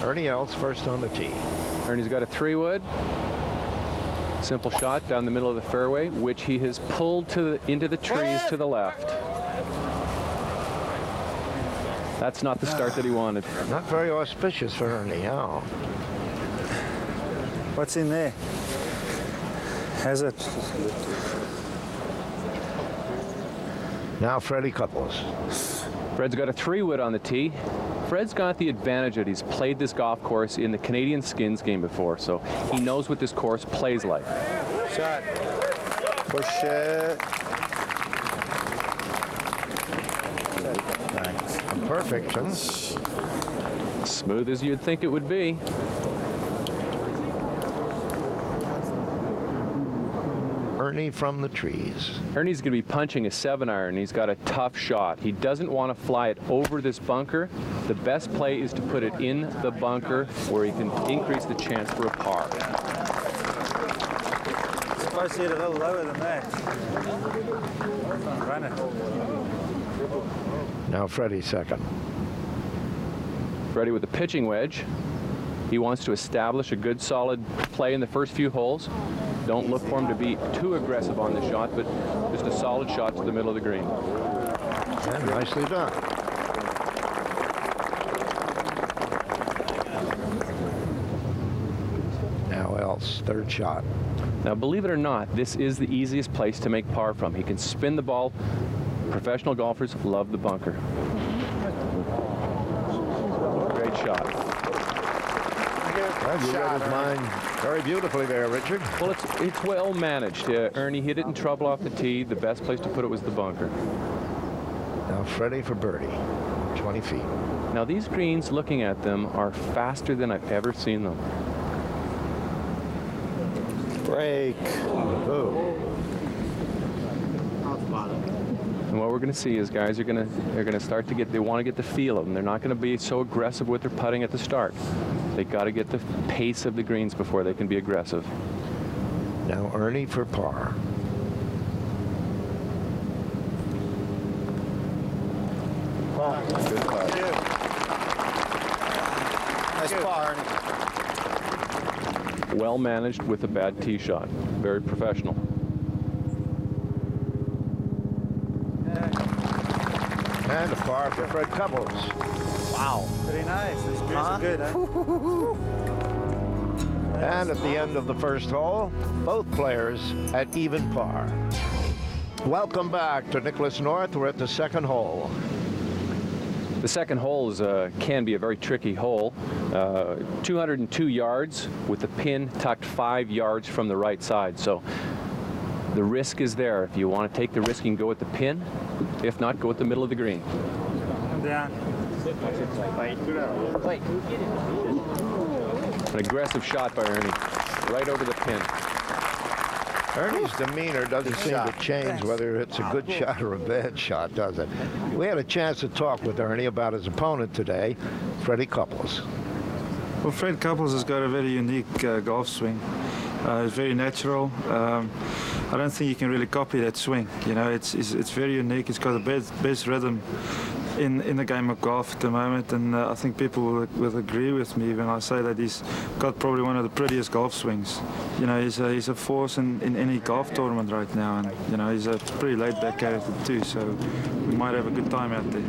Ernie Els first on the tee. Ernie's got a 3-wood. Simple shot down the middle of the fairway, which he has pulled into the trees to the left. That's not the start that he wanted. Not very auspicious for Ernie, huh? What's in there? Has it? Now Freddie Couples. Fred's got a 3-wood on the tee. Fred's got the advantage that he's played this golf course in the Canadian Skins game before, so he knows what this course plays like. Shot. Push it. Thanks. Perfect, huh? Smooth as you'd think it would be. Ernie from the trees. Ernie's going to be punching a 7-iron. He's got a tough shot. He doesn't want to fly it over this bunker. The best play is to put it in the bunker where he can increase the chance for a par. It's supposed to hit a little lower than that. Run it. Now Freddie second. Freddie with a pitching wedge. He wants to establish a good solid play in the first few holes. Don't look for him to be too aggressive on the shot, but just a solid shot to the middle of the green. And nicely done. Now Els, third shot. Now, believe it or not, this is the easiest place to make par from. He can spin the ball. Professional golfers love the bunker. Great shot. Well, you read his mind very beautifully there, Richard. Well, it's well managed. Ernie hit it in trouble off the tee. The best place to put it was the bunker. Now Freddie for birdie, 20 feet. Now, these greens, looking at them, are faster than I've ever seen them. Break. Oh. And what we're going to see is guys they're going to start to they want to get the feel of them. They're not going to be so aggressive with their putting at the start. They got to get the pace of the greens before they can be aggressive. Now Ernie for par. Good putt. Nice par, Ernie. Well managed with a bad tee shot. Very professional. And a par for Fred Couples. Wow. Pretty nice. These greens are good, huh? And at the end of the first hole, both players at even par. Welcome back to Nicholas North. We're at the second hole. The second hole can be a very tricky hole. 202 yards with the pin tucked 5 yards from the right side. So the risk is there. If you want to take the risk, you can go with the pin. If not, go with the middle of the green. Come down. Wait. An aggressive shot by Ernie. Right over the pin. Ernie's demeanor doesn't seem to change whether it's a good shot or a bad shot, does it? We had a chance to talk with Ernie about his opponent today, Freddie Couples. Well, Fred Couples has got a very unique golf swing. It's very natural. I don't think you can really copy that swing. You know, it's very unique. It's got the best rhythm in the game of golf at the moment, and I think people will agree with me when I say that he's got probably one of the prettiest golf swings. You know, he's a force in any golf tournament right now, and you know, he's a pretty laid-back character too. So we might have a good time out there.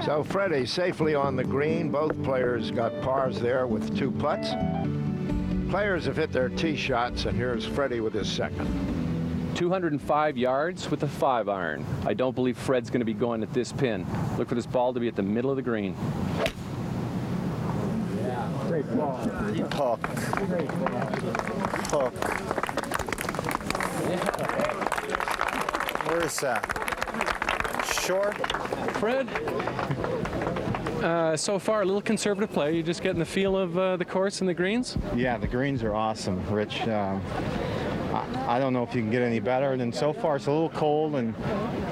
So Freddie safely on the green. Both players got pars there with 2 putts. Players have hit their tee shots, and here's Freddie with his second. 205 yards with a 5-iron. I don't believe Fred's going to be going at this pin. Look for this ball to be at the middle of the green. Great ball. Hook. Hook. Where is that? Short? Fred, so far a little conservative play. You're just getting the feel of the course and the greens? Yeah, the greens are awesome, Rich. I don't know if you can get any better. And so far it's a little cold, and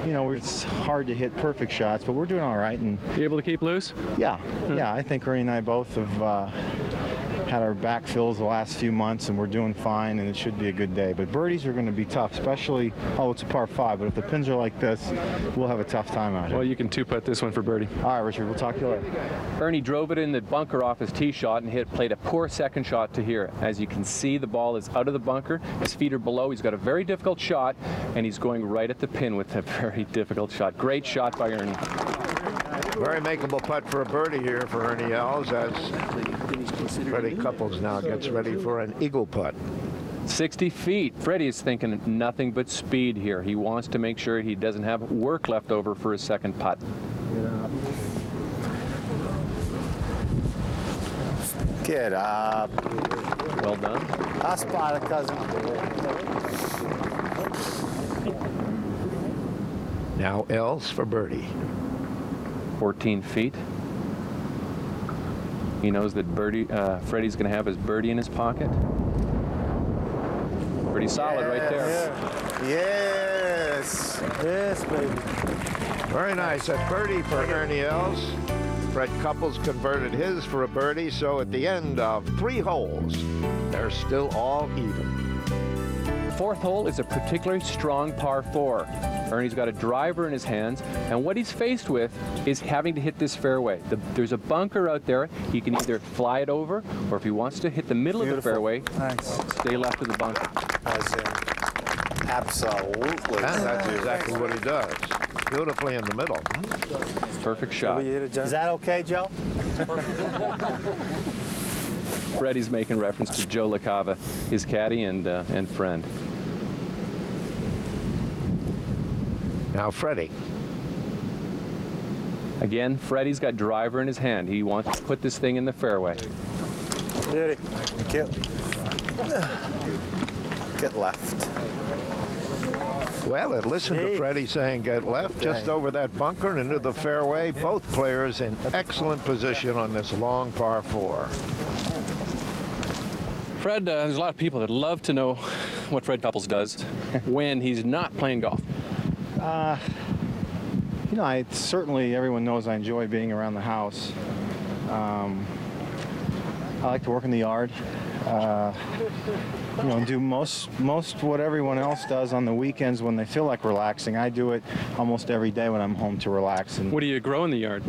you know it's hard to hit perfect shots, but we're doing all right. And You able to keep loose? yeah, I think Ernie and I both have had our backfills the last few months, and we're doing fine, and it should be a good day. But birdies are going to be tough, especially, it's a par 5, but if the pins are like this, we'll have a tough time out here. Well, you can two-putt this one for birdie. All right, Richard, we'll talk to you later. Ernie drove it in the bunker off his tee shot and played a poor second shot to here. As you can see, the ball is out of the bunker. His feet are below. He's got a very difficult shot, and he's going right at the pin with a very difficult shot. Great shot by Ernie. Very makeable putt for a birdie here for Ernie Els as Freddie Couples now gets ready for an eagle putt. 60 feet. Freddie is thinking nothing but speed here. He wants to make sure he doesn't have work left over for his second putt. Get up. Well done. I spot it, cousin. Now Els for birdie. 14 feet. He knows that Freddie's going to have his birdie in his pocket. Pretty solid right there. Yes. Yes, baby. Very nice. A birdie for Ernie Els. Fred Couples converted his for a birdie, so at the end of 3 holes, they're still all even. Fourth hole is a particularly strong par 4. Ernie's got a driver in his hands, and what he's faced with is having to hit this fairway. There's a bunker out there. He can either fly it over, or if he wants to hit the middle of the fairway, Nice. stay left of the bunker. Absolutely. And that's exactly what he does. Beautifully in the middle. Perfect shot. Is that okay, Joe? Freddie's making reference to Joe LaCava, his caddy and friend. Now Freddie. Again, Freddie's got driver in his hand. He wants to put this thing in the fairway. Beauty. Get left. Well, listen to Freddie saying get left just over that bunker and into the fairway. Both players in excellent position on this long par 4. Fred, there's a lot of people that love to know what Fred Couples does when he's not playing golf. Certainly everyone knows I enjoy being around the house. I like to work in the yard. And do most what everyone else does on the weekends when they feel like relaxing. I do it almost every day when I'm home to relax. And What do you grow in the yard?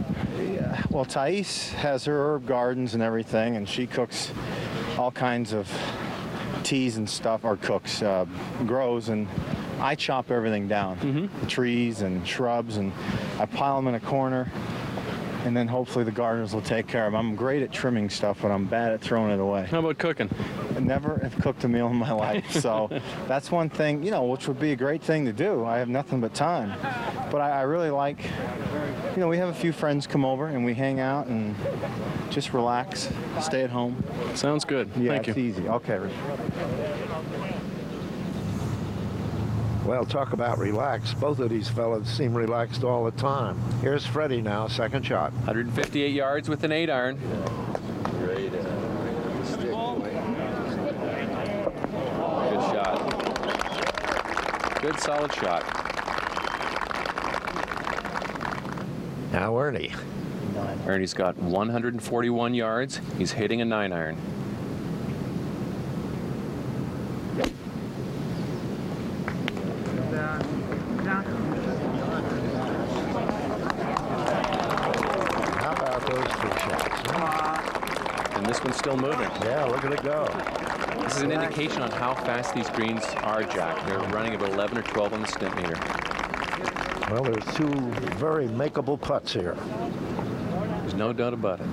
well, Thais has her herb gardens and everything, and she cooks all kinds of teas and stuff, or grows, and I chop everything down, the trees and shrubs, and I pile them in a corner, and then hopefully the gardeners will take care of them. I'm great at trimming stuff, but I'm bad at throwing it away. How about cooking? I never have cooked a meal in my life, so that's one thing, which would be a great thing to do. I have nothing but time. But I really like, we have a few friends come over and we hang out and just relax, stay at home. Sounds good. Yeah, Thank you. it's easy. Okay, Rich. Well, talk about relaxed. Both of these fellas seem relaxed all the time. Here's Freddie now, second shot. 158 yards with an 8-iron. Good shot. Good solid shot. Now Ernie. Ernie's got 141 yards. He's hitting a 9-iron. How about those 2 shots? And this one's still moving. Yeah, look at it go. This is an indication on how fast these greens are, Jack. They're running about 11 or 12 on the stent meter. Well, there's 2 very makeable putts here. There's no doubt about it.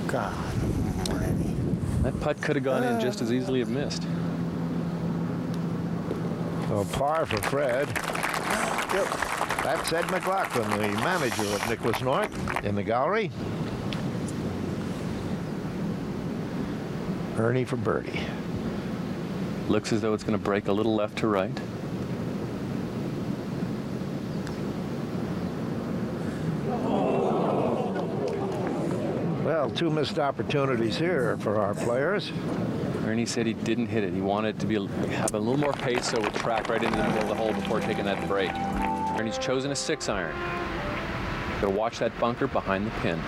God. That putt could have gone in just as easily as missed. So par for Fred. That's Ed McLaughlin, the manager of Nicholas North, in the gallery. Ernie for birdie. Looks as though it's going to break a little left to right. Well, Well, 2 missed opportunities here for our players. Ernie said he didn't hit it. He wanted it to have a little more pace so it would track right into the middle of the hole before taking that break. Ernie's chosen a 6-iron. Got to watch that bunker behind the pin.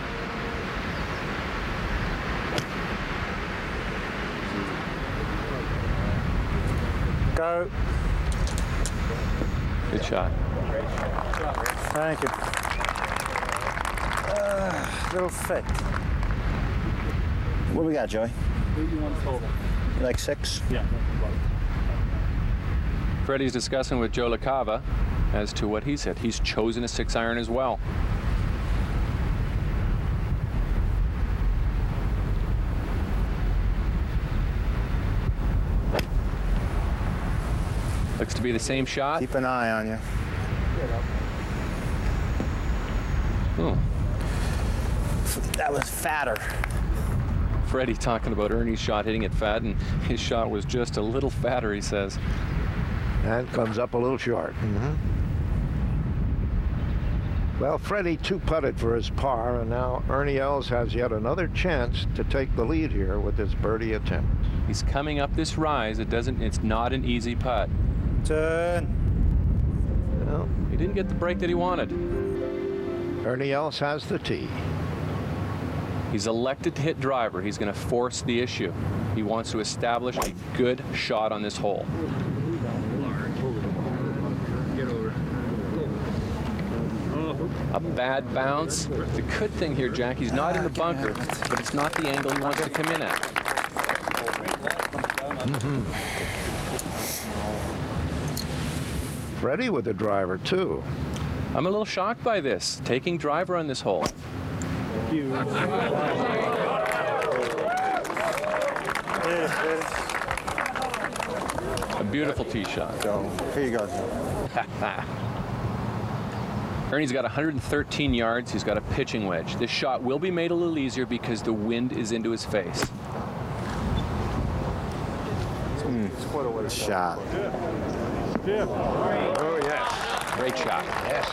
Go. Good shot. Thank you. Little thick. What do we got, Joey? Like 6? Yeah. Freddie's discussing with Joe LaCava as to what he's hit. He's chosen a 6-iron as well. Looks to be the same shot. Keep an eye on you. Oh. That was fatter. Freddie talking about Ernie's shot hitting it fat, and his shot was just a little fatter, he says. And comes up a little short. Well, Freddie 2-putted for his par, and now Ernie Els has yet another chance to take the lead here with his birdie attempt. He's coming up this rise. It's not an easy putt. Turn. Well, He didn't get the break that he wanted. Ernie Els has the tee. He's elected to hit driver. He's going to force the issue. He wants to establish a good shot on this hole. A bad bounce. The good thing here, Jack, he's not in the bunker, but it's not the angle he wants to come in at. Freddie with the driver, too. I'm a little shocked by this, taking driver on this hole. A beautiful tee shot. Go. Here you go. Ernie's got 113 yards. He's got a pitching wedge. This shot will be made a little easier because the wind is into his face. Shot. Oh, yes. Great shot. Yes.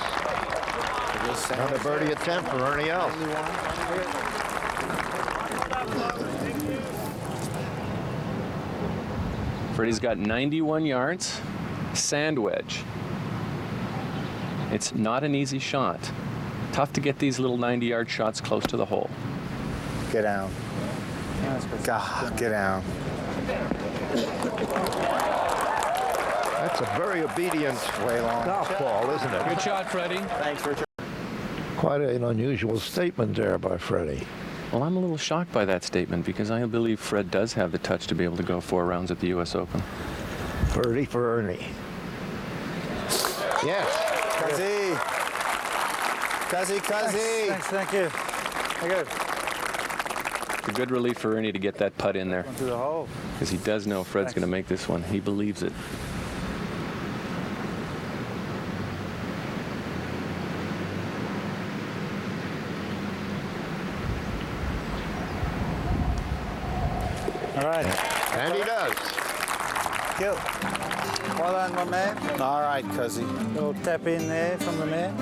Another birdie attempt for Ernie Els. Freddie's got 91 yards. Sand wedge. It's not an easy shot. Tough to get these little 90-yard shots close to the hole. Get down. God, get down. That's a very obedient Way long. golf ball, isn't it? Good shot, Freddie. Thanks, Richard. Quite an unusual statement there by Freddie. Well, I'm a little shocked by that statement because I believe Fred does have the touch to be able to go 4 rounds at the U.S. Open. Birdie for Ernie. Yes. Cuzzy. Thanks, thank you. Very good. It's a good relief for Ernie to get that putt in there To the hole. because he does know Fred's going to make this one. He believes it. All right. And he does. Kill. Well done, my man. All right, Cuzzy. Little tap in there from the man.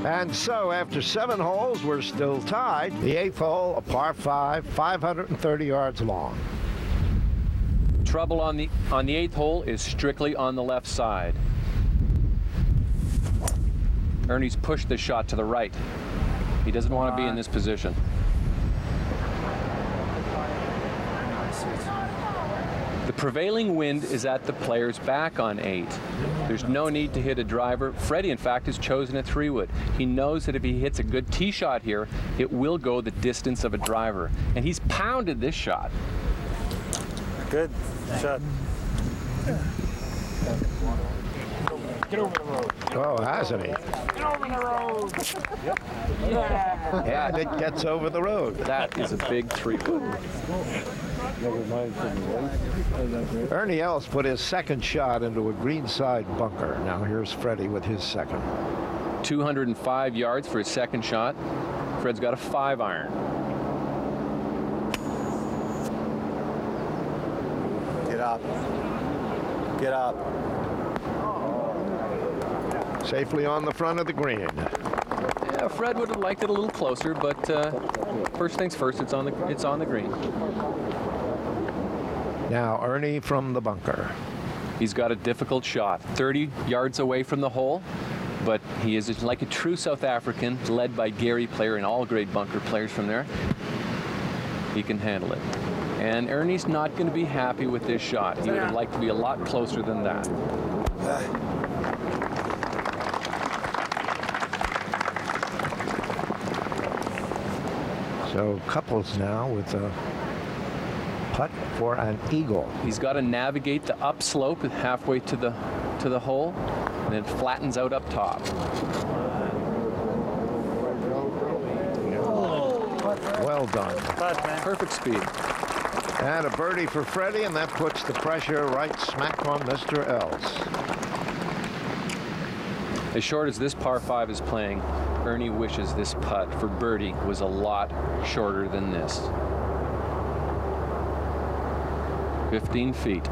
And so after 7 holes, we're still tied. The 8th hole, a par 5, 530 yards long. Trouble on the 8th hole is strictly on the left side. Ernie's pushed the shot to the right. He doesn't want to be in this position. The prevailing wind is at the player's back on 8. There's no need to hit a driver. Freddie, in fact, has chosen a 3-wood. He knows that if he hits a good tee shot here, it will go the distance of a driver. And he's pounded this shot. Good shot. Oh, hasn't he? Get over the road. And it gets over the road. That is a big 3-wood. Ernie Els put his second shot into a greenside bunker. Now here's Freddie with his second. 205 yards for his second shot. Fred's got a 5-iron. Get up. Get up. Safely on the front of the green. Yeah, Fred would have liked it a little closer, but first things first, it's on the green. Now Ernie from the bunker. He's got a difficult shot, 30 yards away from the hole, but he is like a true South African, led by Gary Player and all great bunker players from there. He can handle it. And Ernie's not going to be happy with this shot. He would have liked to be a lot closer than that. So Couples now with a putt for an eagle. He's got to navigate the upslope halfway to the hole, and then flattens out up top. Well done. Putt, man. Perfect speed. And a birdie for Freddie, and that puts the pressure right smack on Mr. Els. As short as this par 5 is playing, Ernie wishes this putt for birdie was a lot shorter than this. 15 feet.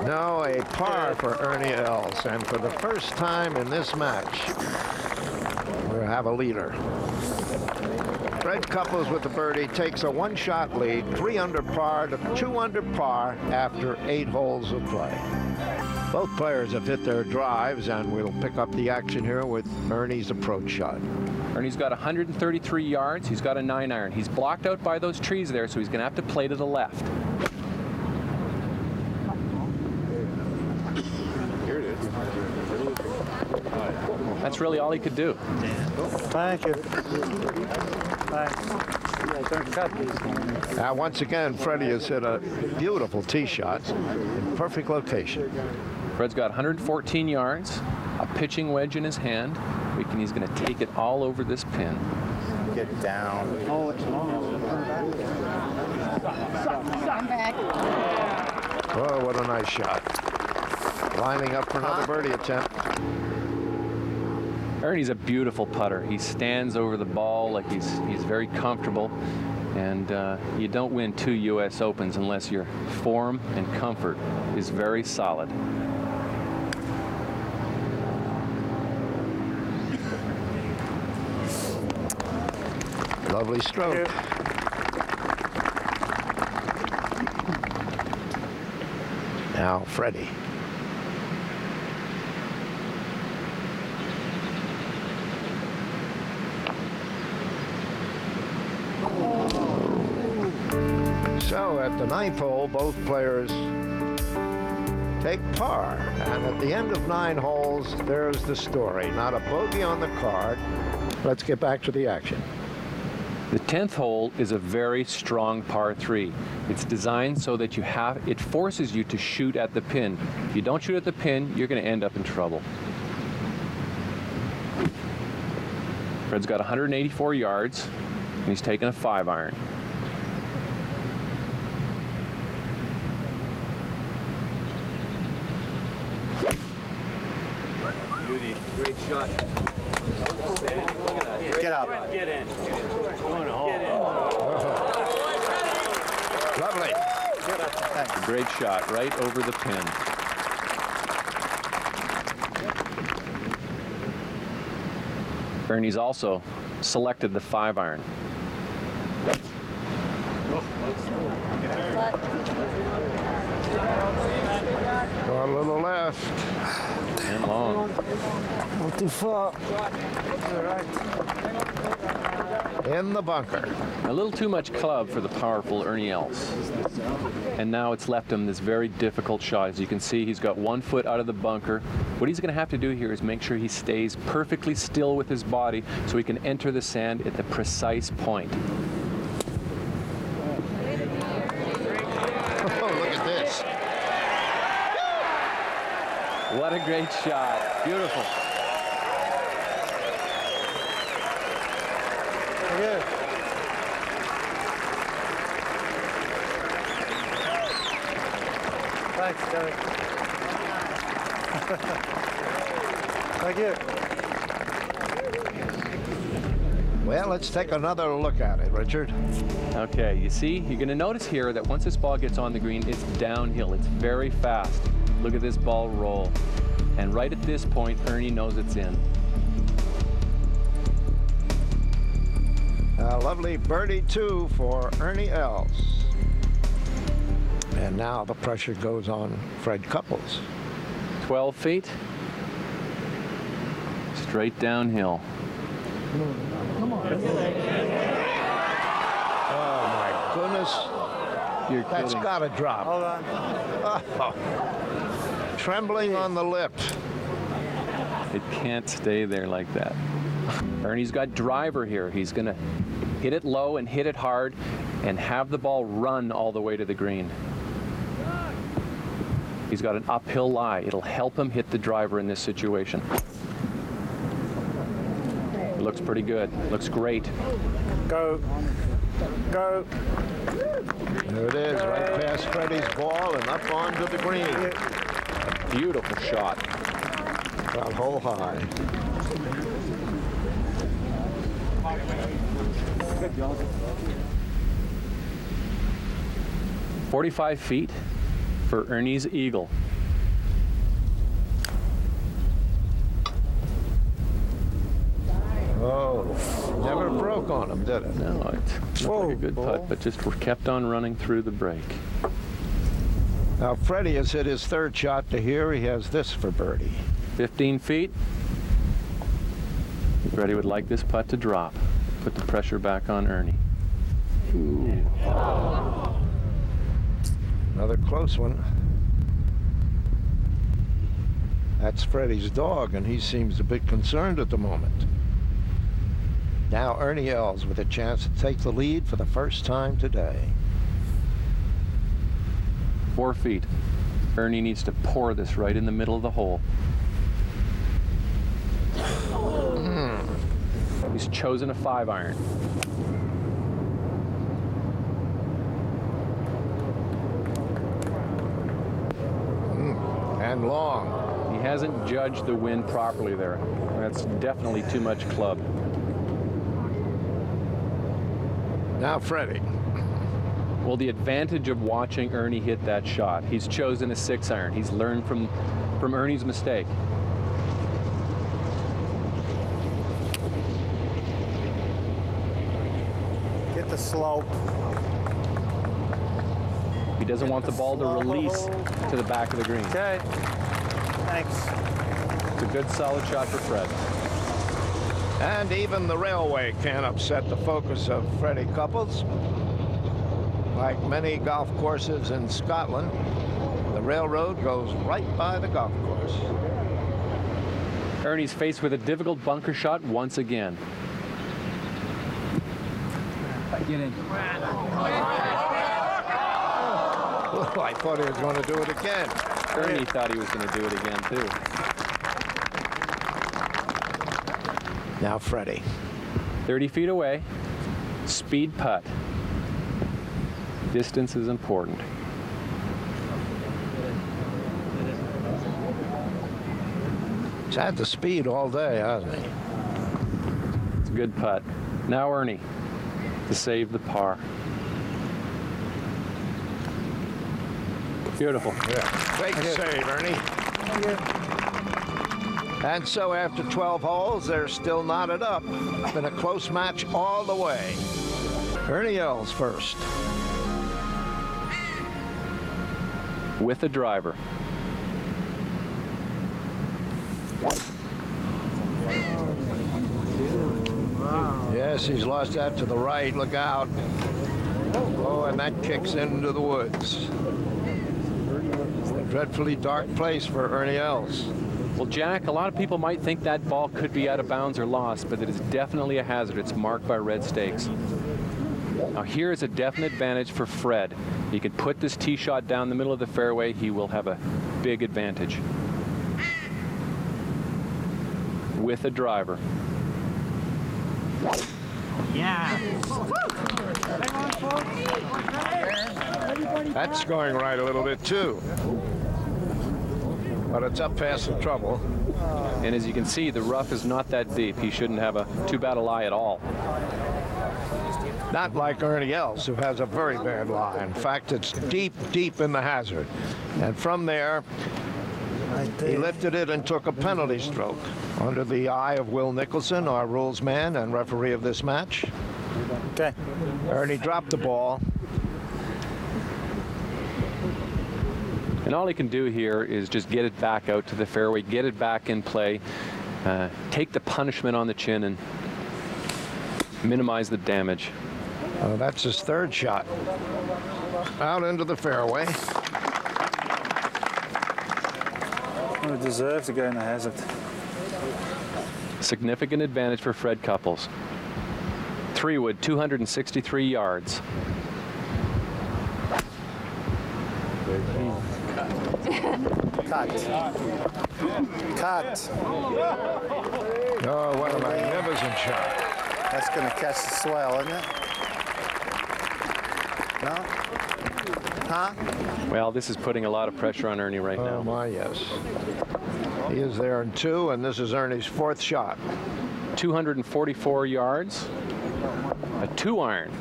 No, a par for Ernie Els, and for the first time in this match, we'll have a leader. Fred Couples with the birdie takes a one-shot lead, 3 under par to 2 under par after 8 holes of play. Both players have hit their drives, and we'll pick up the action here with Ernie's approach shot. Ernie's got 133 yards. He's got a 9-iron. He's blocked out by those trees there, so he's going to have to play to the left. That's really all he could do. Thank you. Thanks. Now, once again, Freddie has hit a beautiful tee shot in perfect location. Fred's got 114 yards, a pitching wedge in his hand. He's going to take it all over this pin. Get down. Oh, it's long. I'm back. Oh, what a nice shot. Lining up for another birdie attempt. Ernie's a beautiful putter. He stands over the ball like he's very comfortable. And you don't win 2 U.S. Opens unless your form and comfort is very solid. Lovely stroke. Now, Freddie. So at the 9th hole, both players take par. And at the end of 9 holes, there's the story. Not a bogey on the card. Let's get back to the action. The 10th hole is a very strong par 3. It's designed so that it forces you to shoot at the pin. If you don't shoot at the pin, you're going to end up in trouble. Fred's got 184 yards, and he's taking a 5-iron. Great shot. Get up. Lovely. Great shot right over the pin. Ernie's also selected the 5-iron. Go a little left. And long. Not too far. In the bunker. A little too much club for the powerful Ernie Els. And now it's left him this very difficult shot. As you can see, he's got 1 foot out of the bunker. What he's going to have to do here is make sure he stays perfectly still with his body so he can enter the sand at the precise point. Oh, look at this. What a great shot. Beautiful. Good. Thanks, Gary. Thank you. Well, let's take another look at it, Richard. Okay, you see, you're going to notice here that once this ball gets on the green, it's downhill. It's very fast. Look at this ball roll. And right at this point, Ernie knows it's in. A lovely birdie 2 for Ernie Els. And now the pressure goes on Fred Couples. 12 feet. Straight downhill. Oh my goodness. You're That's kidding. got to drop. Hold on. Oh. Trembling on the lip. It can't stay there like that. Ernie's got driver here. He's going to hit it low and hit it hard and have the ball run all the way to the green. He's got an uphill lie. It'll help him hit the driver in this situation. It looks pretty good. Looks great. Go. Go. There it is, right past Freddie's ball and up onto the green. Beautiful shot. About hole high. Good, John. 45 feet for Ernie's eagle. Oh, never broke on him, did it? No, it's not like a good putt, but just kept on running through the break. Now, Freddie has hit his third shot to here. He has this for birdie. 15 feet. Freddie would like this putt to drop. Put the pressure back on Ernie. Ooh. Another close one. That's Freddie's dog, and he seems a bit concerned at the moment. Now Ernie Els with a chance to take the lead for the first time today. 4 feet. Ernie needs to pour this right in the middle of the hole. He's chosen a 5-iron. And long. He hasn't judged the wind properly there. That's definitely too much club. Now Freddie. Well, the advantage of watching Ernie hit that shot, he's chosen a 6-iron. He's learned from Ernie's mistake. Get the slope. He doesn't want the ball to release to the back of the green. Okay. Thanks. It's a good, solid shot for Fred. And even the railway can't upset the focus of Freddie Couples. Like many golf courses in Scotland, the railroad goes right by the golf course. Ernie's faced with a difficult bunker shot once again. Get in. Oh, I thought he was going to do it again. Ernie thought he was going to do it again, too. Now Freddie. 30 feet away, speed putt. Distance is important. He's had the speed all day, hasn't he? It's a good putt. Now Ernie to save the par. Beautiful. Yeah. Great save, Ernie. And so after 12 holes, they're still knotted up. It's been a close match all the way. Ernie Els first. With a driver. Yes, he's lost that to the right. Look out. Oh, and that kicks into the woods. A dreadfully dark place for Ernie Els. Well, Jack, a lot of people might think that ball could be out of bounds or lost, but it is definitely a hazard. It's marked by red stakes. Now, here is a definite advantage for Fred. He can put this tee shot down the middle of the fairway. He will have a big advantage. With a driver. That's going right a little bit, too. but it's up past the trouble. And as you can see, the rough is not that deep. He shouldn't have too bad a lie at all. Not like Ernie Els, who has a very bad lie. In fact, it's deep, deep in the hazard. And from there, he lifted it and took a penalty stroke. Under the eye of Will Nicholson, our rules man and referee of this match. Okay. Ernie dropped the ball. And all he can do here is just get it back out to the fairway, get it back in play, take the punishment on the chin, and minimize the damage. That's his third shot. Out into the fairway. Well, it deserves to go in the hazard. Significant advantage for Fred Couples. 3-wood, 263 yards. Cut. Cut. Oh, what a magnificent shot. That's going to catch the swell, isn't it? No? Huh? Well, this is putting a lot of pressure on Ernie right Oh, now. my, yes. He is there in two, and this is Ernie's fourth shot. 244 yards. A 2-iron.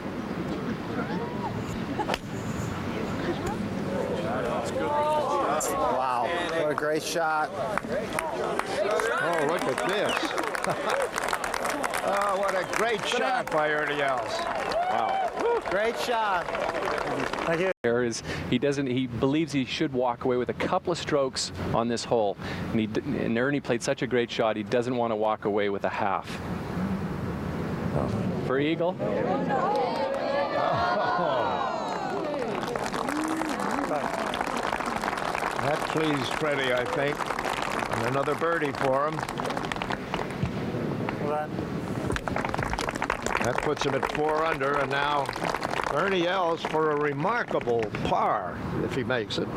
Wow. What a great shot. Oh, look at this. Oh, what a great shot by Ernie Els. Wow. Great shot. Thank you. There is, he believes he should walk away with a couple of strokes on this hole. And Ernie played such a great shot, he doesn't want to walk away with a half. For Eagle. That pleased Freddie, I think. And another birdie for him. That puts him at 4 under, and now Ernie Els for a remarkable par if he makes it.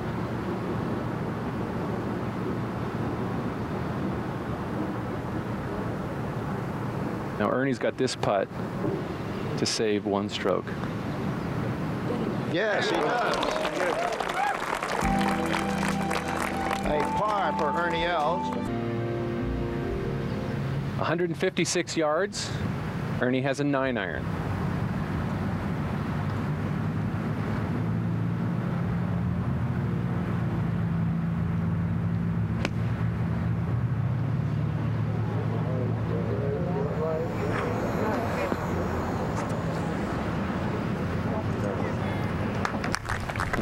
Now Ernie's got this putt to save 1 stroke. Yes, he does. A par for Ernie Els. 156 yards. Ernie has a 9-iron.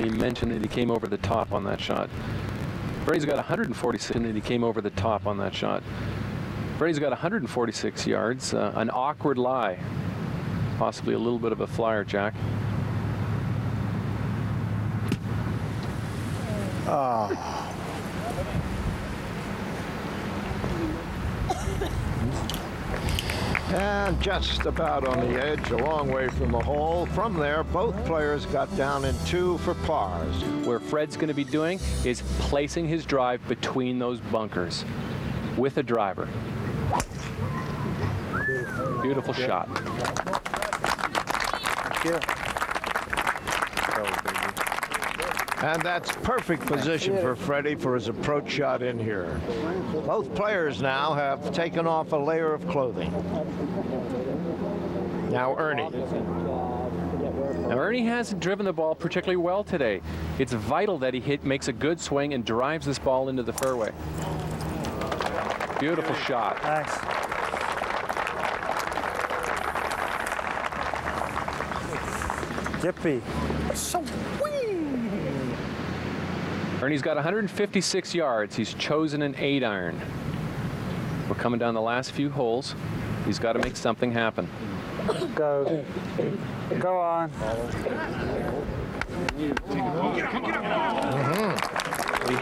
He mentioned that he came over the top on that shot. Brady's got 146, and he came over the top on that shot. Brady's got 146 yards, an awkward lie, possibly a little bit of a flyer, Jack. And just about on the edge, a long way from the hole. From there, both players got down in 2 for pars. Where Fred's going to be doing is placing his drive between those bunkers with a driver. Beautiful shot. Thank you. And that's perfect position for Freddie for his approach shot in here. Both players now have taken off a layer of clothing. Now Ernie. Now Ernie hasn't driven the ball particularly well today. It's vital that he makes a good swing and drives this ball into the fairway. Beautiful shot. Thanks. Yippee. Ernie's got 156 yards. He's chosen an 8-iron. We're coming down the last few holes. He's got to make something happen. Go. Go on. He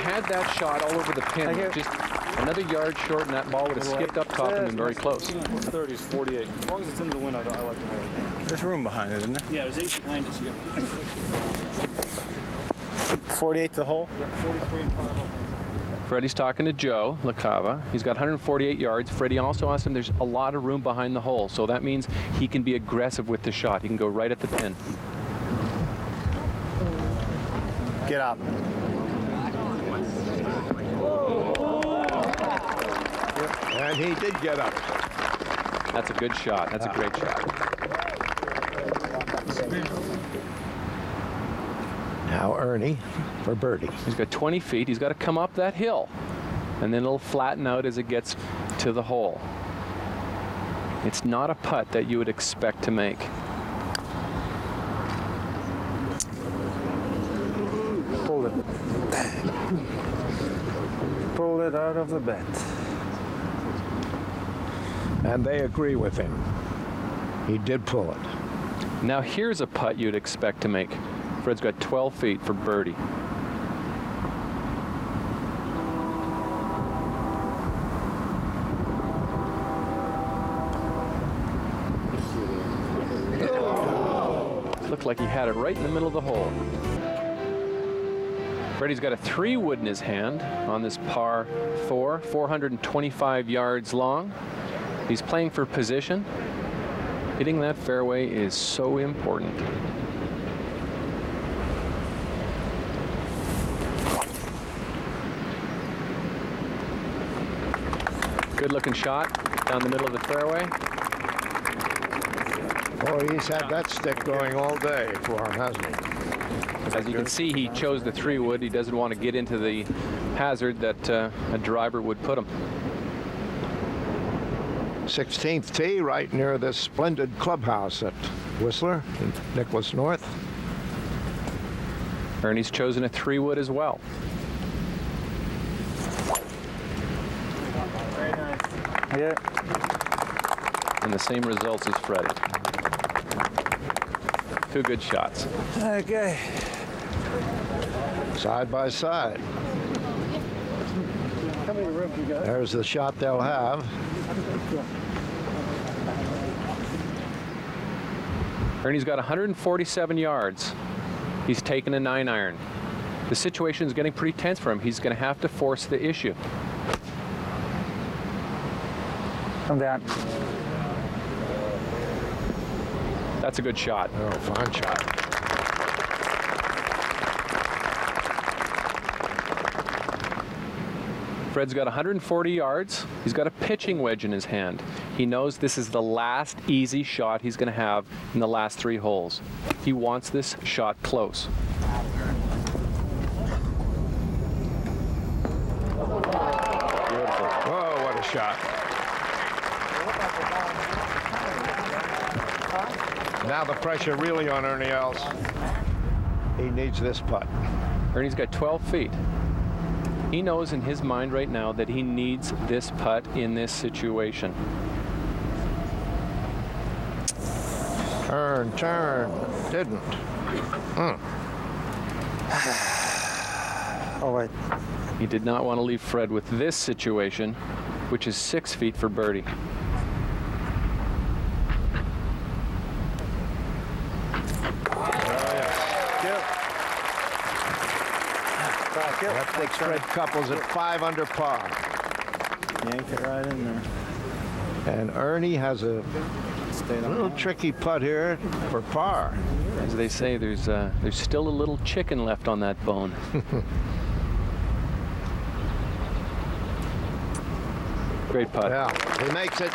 had that shot all over the pin. Just another yard short, and that ball would have skipped up top and been very close. 30 is 48. As long as it's in the wind, I like to hold it. There's room behind it, isn't there? Yeah, there's 8 behind us here. 48 to the hole. 43 and 5. Freddie's talking to Joe LaCava. He's got 148 yards. Freddie also asked him there's a lot of room behind the hole, so that means he can be aggressive with the shot. He can go right at the pin. Get up. And he did get up. That's a good shot. That's a great shot. Now Ernie for birdie. He's got 20 feet. He's got to come up that hill, and then it'll flatten out as it gets to the hole. It's not a putt that you would expect to make. Pull it. Pull it out of the bed. And they agree with him. He did pull it. Now here's a putt you'd expect to make. Fred's got 12 feet for birdie. Looked like he had it right in the middle of the hole. Freddie's got a 3-wood in his hand on this par 4, 425 yards long. He's playing for position. Hitting that fairway is so important. Good looking shot down the middle of the fairway. Boy, he's had that stick going all day for him, hasn't he? As you can see, he chose the 3-wood. He doesn't want to get into the hazard that a driver would put him. 16th tee right near this splendid clubhouse at Whistler in Nicholas North. Ernie's chosen a 3-wood as well. Yeah. And the same results as Freddie. 2 good shots. Okay. Side by side. How many rooms you got? There's the shot they'll have. Ernie's got 147 yards. He's taken a 9-iron. The situation is getting pretty tense for him. He's going to have to force the issue. Come down. That's a good shot. Oh, fine shot. Fred's got 140 yards. He's got a pitching wedge in his hand. He knows this is the last easy shot he's going to have in the last 3 holes. He wants this shot close. Beautiful. Whoa, what a shot. Now the pressure really on Ernie Els. He needs this putt. Ernie's got 12 feet. He knows in his mind right now that he needs this putt in this situation. Turn. Didn't. Oh, wait. He did not want to leave Fred with this situation, which is 6 feet for birdie. That takes Fred Couples at 5 under par. Yanked it right in there. And Ernie has a little tricky putt here for par. As they say, there's still a little chicken left on that bone. Great putt. Yeah, he makes it.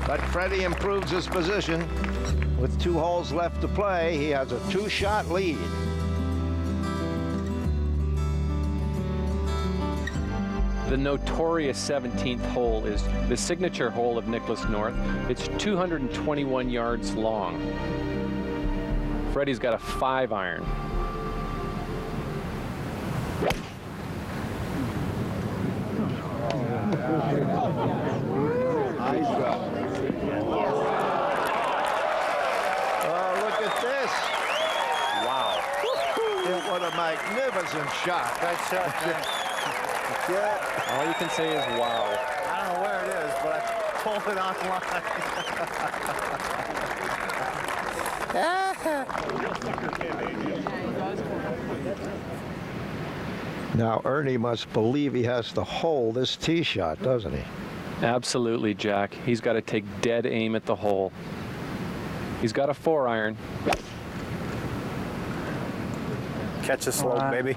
But Freddie improves his position. With 2 holes left to play, he has a 2-shot lead. The notorious 17th hole is the signature hole of Nicholas North. It's 221 yards long. Freddie's got a 5-iron. Oh, look at this. Wow. What a magnificent shot. That shot, man. Yeah. All you can say is wow. I don't know where it is, but I pulled it online. Now, Ernie must believe he has to hole this tee shot, doesn't he? Absolutely, Jack. He's got to take dead aim at the hole. He's got a 4-iron. Catch a slope, baby.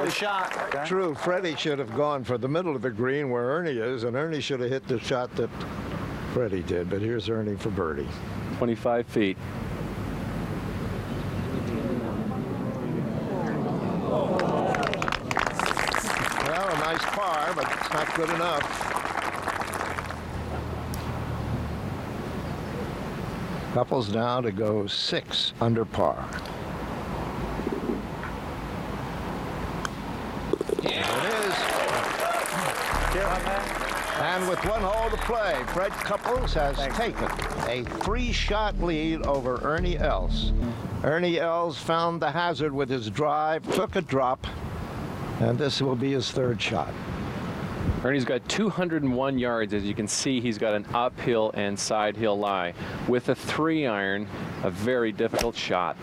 Good shot. True, Freddie should have gone for the middle of the green where Ernie is, and Ernie should have hit the shot that Freddie did. But here's Ernie for birdie. 25 feet. Well, a nice par, but it's not good enough. Couples now to go 6 under par. There it is. And with 1 hole to play, Fred Couples has taken a 3-shot lead over Ernie Els. Ernie Els found the hazard with his drive, took a drop, and this will be his 3rd shot. Ernie's got 201 yards. As you can see, he's got an uphill and side hill lie. With a 3-iron, a very difficult shot.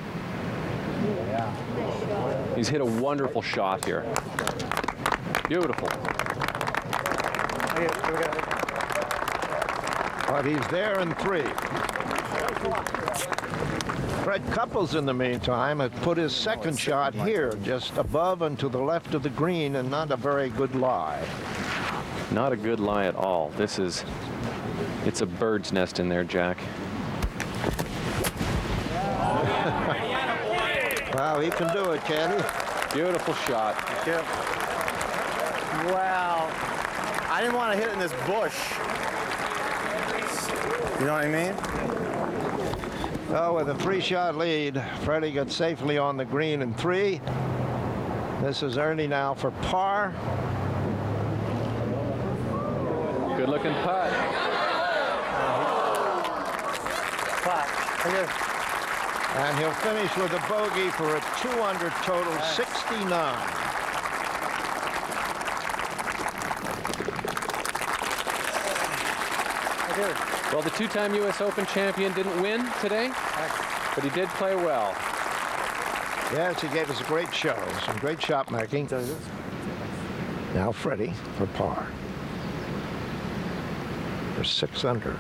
He's hit a wonderful shot here. Beautiful. But he's there in 3. Fred Couples, in the meantime, has put his 2nd shot here, just above and to the left of the green, and not a very good lie. Not a good lie at all. It's a bird's nest in there, Jack. Wow, he can do it, can he? Beautiful shot. Wow. I didn't want to hit it in this bush. You know what I mean? Oh, with a 3-shot lead, Freddie got safely on the green in 3. This is Ernie now for par. Good looking putt. And he'll finish with a bogey for a 2-under total, 69. Well, the 2-time U.S. Open champion didn't win today, but he did play well. Yes, he gave us a great show, some great shot making. Now Freddie for par. For 6 under.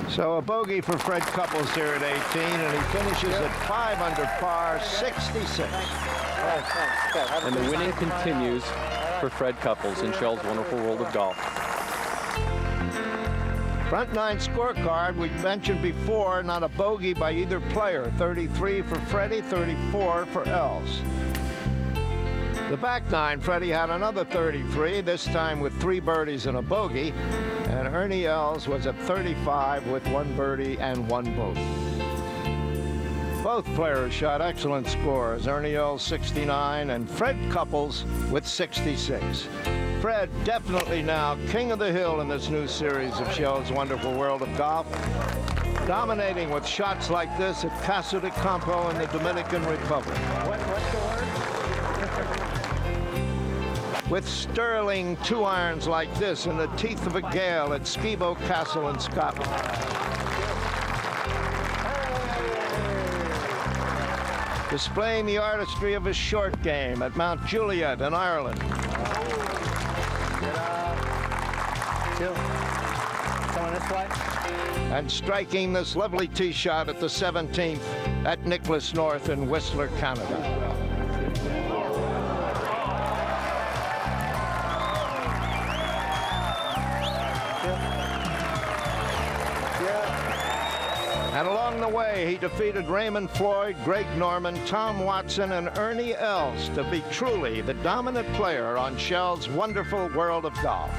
So a bogey for Fred Couples here at 18, and he finishes at 5 under par, 66. And the winning continues for Fred Couples in Shell's Wonderful World of Golf. Front 9 scorecard, we mentioned before, not a bogey by either player. 33 for Freddie, 34 for Els. The back 9, Freddie had another 33, this time with 3 birdies and a bogey. And Ernie Els was at 35 with 1 birdie and 1 bogey. Both players shot excellent scores. Ernie Els 69 and Fred Couples with 66. Fred definitely now king of the hill in this new series of Shell's Wonderful World of Golf, dominating with shots like this at Casa de Campo in the Dominican Republic. With sterling 2-irons like this in the teeth of a gale at Skibo Castle in Scotland. Displaying the artistry of his short game at Mount Juliet in Ireland. And striking this lovely tee shot at the 17th at Nicholas North in Whistler, Canada. And along the way, he defeated Raymond Floyd, Greg Norman, Tom Watson, and Ernie Els to be truly the dominant player on Shell's Wonderful World of Golf.